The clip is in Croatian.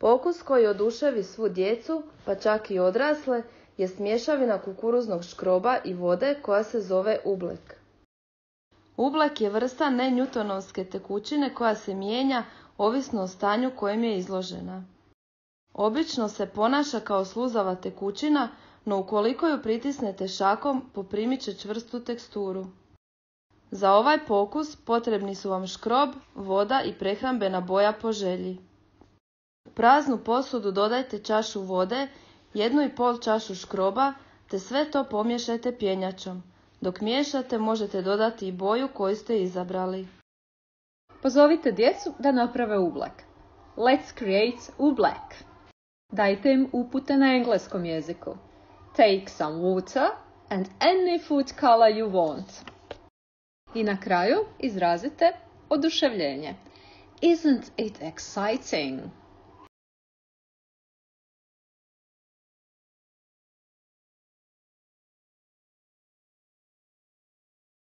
Pokus koji oduševi svu djecu, pa čak i odrasle, je mješavina kukuruznog škroba i vode koja se zove ublek. Ublek je vrsta nenjutonovske tekućine koja se mijenja ovisno o stanju kojem je izložena. Obično se ponaša kao sluzava tekućina, no ukoliko ju pritisnete šakom, poprimit će čvrstu teksturu. Za ovaj pokus potrebni su vam škrob, voda i prehrambena boja po želji. U praznu posudu dodajte čašu vode, 1,5 čašu škroba, te sve to pomiješajte pjenjačom. Dok miješate možete dodati i boju koju ste izabrali. Pozovite djecu da naprave ublek. Let's create ublek. Dajte im upute na engleskom jeziku. Take some water and any food color you want. I na kraju izrazite oduševljenje. Isn't it exciting?